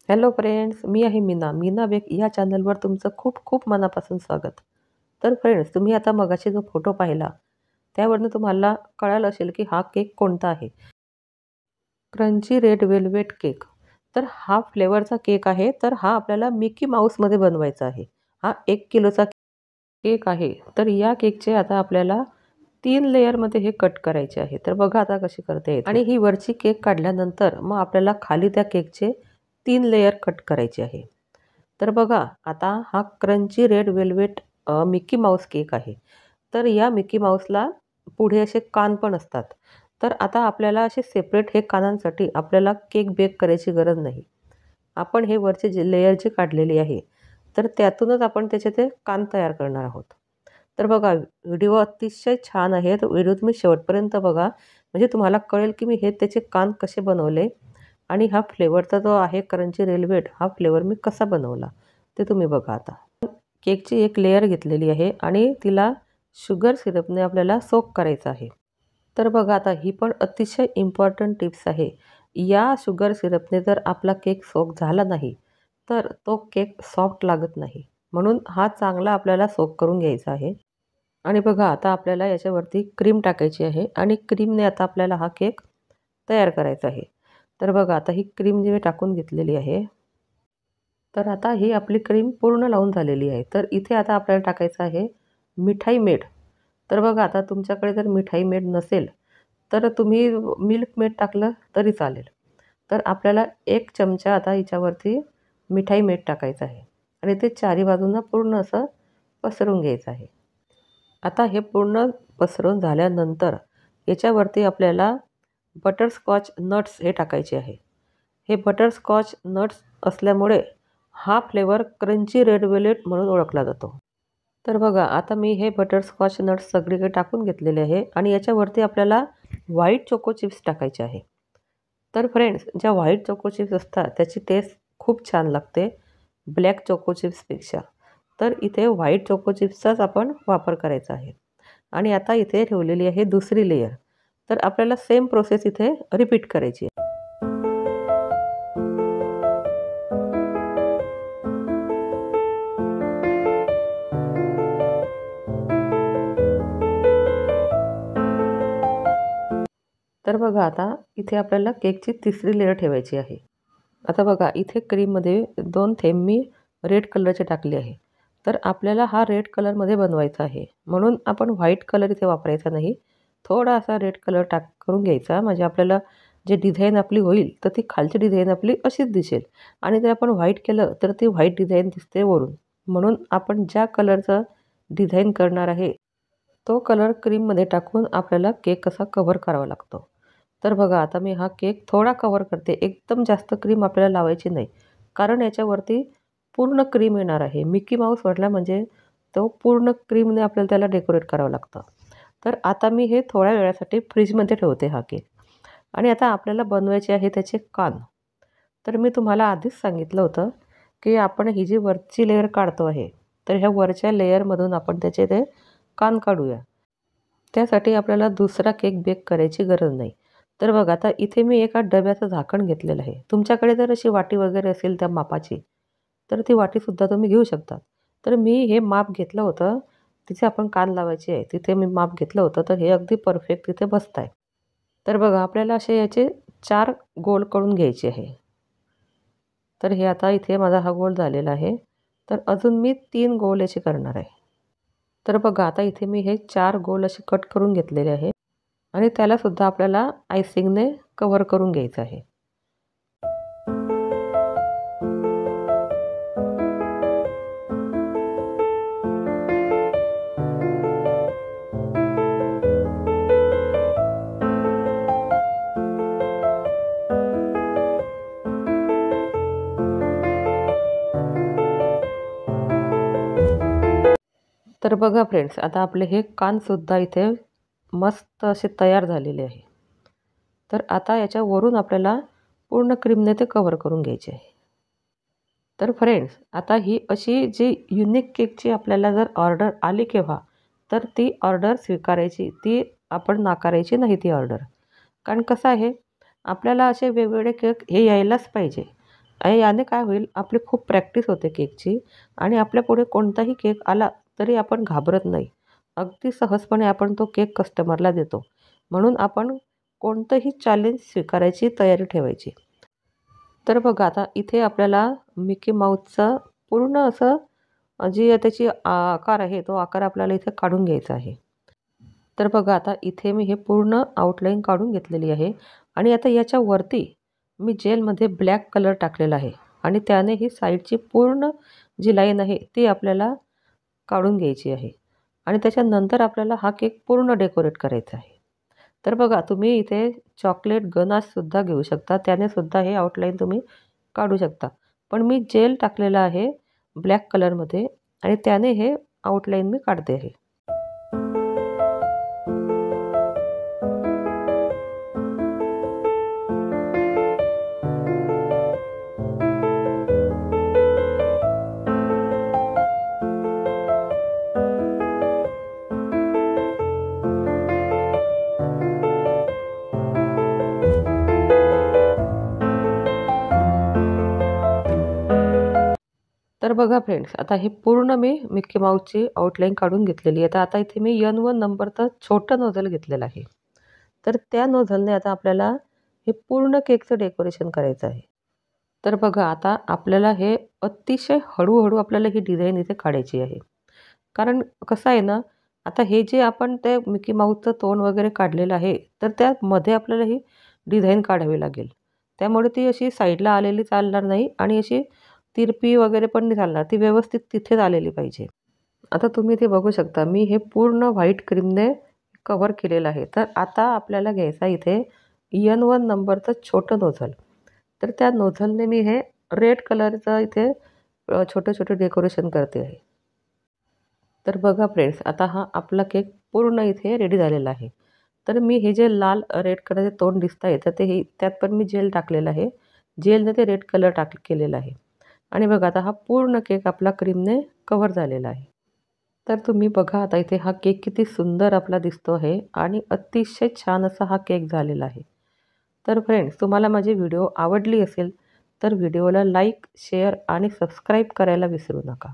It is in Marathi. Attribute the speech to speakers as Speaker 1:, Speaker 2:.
Speaker 1: हॅलो फ्रेंड्स, मी आहे मीना बेक या चॅनलवर तुमचं खूप खूप मनापासून स्वागत. तर फ्रेंड्स, तुम्ही आता मगाशी जो फोटो पाहिला त्यावरनं तुम्हाला कळालं असेल की हा केक कोणता आहे. Crunchy red velvet cake. तर हा फ्लेवरचा केक आहे. तर हा आपल्याला मिकी माऊसमध्ये बनवायचा आहे. हा 1 किलोचा केक आहे. तर या केकचे आता आपल्याला 3 लेयरमध्ये हे कट करायचे आहे. तर बघा आता कशी करता येते. आणि ही वरची केक काढल्यानंतर मग आपल्याला खाली त्या केकचे 3 लेयर कट करायचे आहे. तर बघा आता हा crunchy red velvet Mickey Mouse cake आहे. तर या मिकी माऊसला पुढे असे कान पण असतात. तर आता आपल्याला असे सेपरेट हे कानांसाठी आपल्याला केक बेक करायची गरज नाही. आपण हे वरचे जे लेयर जी काढलेली आहे, तर त्यातूनच आपण त्याचे ते कान तयार करणार आहोत. तर बघा व्हिडिओ अतिशय छान आहे. तर व्हिडिओ तुम्ही शेवटपर्यंत बघा, म्हणजे तुम्हाला कळेल की मी हे त्याचे कान कसे बनवले आणि हा फ्लेवरचा जो आहे क्रंची रेल्वेट हा फ्लेवर मी कसा बनवला ते तुम्ही बघा आता. केकची एक लेयर घेतलेली आहे आणि तिला शुगर सिरपने आपल्याला सोक करायचं आहे. तर बघा आता ही पण अतिशय इम्पॉर्टंट टिप्स आहे. या शुगर सिरपने जर आपला केक सोक झाला नाही, तर तो केक सॉफ्ट लागत नाही. म्हणून हा चांगला आपल्याला सोक करून घ्यायचा आहे. आणि बघा आता आपल्याला याच्यावरती क्रीम टाकायची आहे आणि क्रीमने आता आपल्याला हा केक तयार करायचा आहे. तर बघा आता ही क्रीम जी मी टाकून घेतलेली आहे. तर आता ही आपली क्रीम पूर्ण लावून झालेली आहे. तर इथे आता आपल्याला टाकायचं आहे मिठाई मेड. तर बघा आता तुमच्याकडे जर मिठाई मेड नसेल, तर तुम्ही मिल्क मेड टाकलं तरी चालेल. तर आपल्याला 1 चमचा आता हिच्यावरती मिठाई मेड टाकायचं आहे आणि ते चारी बाजूंना पूर्ण असं पसरवून घ्यायचं आहे. आता हे पूर्ण पसरवून झाल्यानंतर याच्यावरती आपल्याला बटरस्कॉच नट्स हे टाकायचे आहे. हे बटरस्कॉच नट्स असल्यामुळे हा फ्लेवर क्रंची रेड वेल्वेट म्हणून ओळखला जातो. तर बघा आता मी हे बटरस्कॉच नट्स सगळीकडे टाकून घेतलेले आहे आणि याच्यावरती आपल्याला व्हाईट चोको चिप्स टाकायचे आहे. तर फ्रेंड्स, ज्या व्हाईट चोको चिप्स असतात त्याची टेस्ट खूप छान लागते ब्लॅक चोको चिप्सपेक्षा. तर इथे व्हाईट चोको चिप्सचाच आपण वापर करायचा आहे. आणि आता इथे ठेवलेली आहे दुसरी लेयर. तर आपल्याला सेम प्रोसेस इथे रिपीट करायची आहे. तर बघा आता इथे आपल्याला केकची तिसरी लेयर ठेवायची आहे. आता बघा इथे क्रीममध्ये 2 थेंब मी रेड कलरचे टाकले आहे. तर आपल्याला हा रेड कलरमध्ये बनवायचा आहे. म्हणून आपण व्हाईट कलर इथे वापरायचा नाही. थोडा असा रेड कलर करून घ्यायचा, म्हणजे आपल्याला जे डिझाईन आपली होईल तर ती खालची डिझाईन आपली अशीच दिसेल. आणि जर आपण व्हाईट केलं तर ती व्हाईट डिझाईन दिसते वरून. म्हणून आपण ज्या कलरचं डिझाईन करणार आहे तो कलर क्रीममध्ये टाकून आपल्याला केक कसा कव्हर करावा लागतो. तर बघा आता मी हा केक थोडा कव्हर करते. एकदम जास्त क्रीम आपल्याला लावायची नाही, कारण याच्यावरती पूर्ण क्रीम येणार आहे. मिकी माऊस म्हटला म्हणजे तो पूर्ण क्रीमने आपल्याला त्याला डेकोरेट करावं लागतं. तर आता मी हे थोड्या वेळासाठी फ्रीजमध्ये ठेवते हा केक. आणि आता आपल्याला बनवायचे आहे त्याचे कान. तर मी तुम्हाला आधीच सांगितलं होतं की आपण ही जी वरची लेयर काढतो आहे, तर ह्या वरच्या लेयरमधून आपण त्याचे ते कान काढूया. त्यासाठी आपल्याला दुसरा केक बेक करायची गरज नाही. तर बघा आता इथे मी एका डब्याचं झाकण घेतलेलं आहे. तुमच्याकडे जर अशी वाटी वगैरे असेल त्या मापाची, तर ती वाटीसुद्धा तुम्ही घेऊ शकता. तर मी हे माप घेतलं होतं, तिथे आपण कान लावायचे आहे तिथे मी माप घेतलं होतं, तर हे अगदी परफेक्ट तिथे बसत आहे. तर बघा आपल्याला असे याचे 4 गोल करून घ्यायचे आहे. तर हे आता इथे माझा हा गोल झालेला आहे. तर अजून मी 3 गोल याचे करणार आहे. तर बघा आता इथे मी हे 4 गोल असे कट करून घेतलेले आहे आणि त्यालासुद्धा आपल्याला आयसिंगने कव्हर करून घ्यायचं आहे. तर बघा फ्रेंड्स, आता आपले हे कानसुद्धा इथे मस्त असे तयार झालेले आहे. तर आता याच्यावरून आपल्याला पूर्ण क्रीमने ते कव्हर करून घ्यायचे आहे. तर फ्रेंड्स, आता ही अशी जी युनिक केकची आपल्याला जर ऑर्डर आली केव्हा, तर ती ऑर्डर स्वीकारायची, ती आपण नाकारायची नाही ती ऑर्डर. कारण कसं आहे, आपल्याला असे वेगवेगळे केक हे यायलाच पाहिजे. आणि याने काय होईल, आपली खूप प्रॅक्टिस होते केकची आणि आपल्यापुढे कोणताही केक आला तरी आपण घाबरत नाही. अगदी सहजपणे आपण तो केक कस्टमरला देतो. म्हणून आपण कोणतंही चॅलेंज स्वीकारायची तयारी ठेवायची. तर बघा आता इथे आपल्याला मिकी माऊसचं पूर्ण असं जी त्याची आकार आहे, तो आकार आपल्याला इथे काढून घ्यायचा आहे. तर बघा आता इथे मी हे पूर्ण आउटलाईन काढून घेतलेली आहे आणि आता याच्यावरती मी जेलमध्ये ब्लॅक कलर टाकलेला आहे आणि त्याने ही साईडची पूर्ण जी लाईन आहे ती आपल्याला काढून घ्यायची आहे आणि त्याच्यानंतर आपल्याला हा केक पूर्ण डेकोरेट करायचा आहे. तर बघा तुम्ही इथे चॉकलेट गनाशसुद्धा घेऊ शकता, त्याने सुद्धा हे आउटलाईन तुम्ही काढू शकता. पण मी जेल टाकलेलं आहे ब्लॅक कलरमध्ये आणि त्याने हे आउटलाईन मी काढते आहे. तर बघा फ्रेंड्स, आता हे पूर्ण मी मिक्की माऊसची आउटलाईन काढून घेतलेली आहे. तर आता इथे मी N1 नंबरचं छोटं नोझल घेतलेलं आहे. तर त्या नोझलने आता आपल्याला हे पूर्ण केकचं डेकोरेशन करायचं आहे. तर बघा आता आपल्याला हे अतिशय हळू आपल्याला ही डिझाईन इथे काढायची आहे. कारण कसं आहे ना, आता हे जे आपण ते मिकी माऊसचं तोंड वगैरे काढलेलं आहे, तर त्यामध्ये आपल्याला ही डिझाईन काढावी लागेल. त्यामुळे ती अशी साईडला आलेली चालणार नाही आणि अशी तिरपी वगैरे पण नाही चालणार. ती व्यवस्थित तिथेच आलेली पाहिजे. आता तुम्ही इथे बघू शकता, मी हे पूर्ण व्हाईट क्रीमने कव्हर केलेलं आहे. तर आता आपल्याला घ्यायचा इथे N1 नंबरचं छोटं नोझल. तर त्या नोझलने मी हे रेड कलरचं इथे छोटे डेकोरेशन करते आहे. तर बघा फ्रेंड्स, आता हा आपला केक पूर्ण इथे रेडी झालेला आहे. तर मी हे जे लाल रेड कलरचे तोंड दिसत आहे, तर ते हे त्यात पण मी जेल टाकलेलं आहे. जेलने ते रेड कलर केलेलं आहे. आणि बघा आता हा पूर्ण केक आपला क्रीमने कव्हर झालेला आहे. तर तुम्ही बघा आता इथे हा केक किती सुंदर आपला दिसतो आहे आणि अतिशय छान असा हा केक झालेला आहे. तर फ्रेंड्स, तुम्हाला माझी व्हिडिओ आवडली असेल तर व्हिडिओला लाईक, शेअर आणि सबस्क्राईब करायला विसरू नका.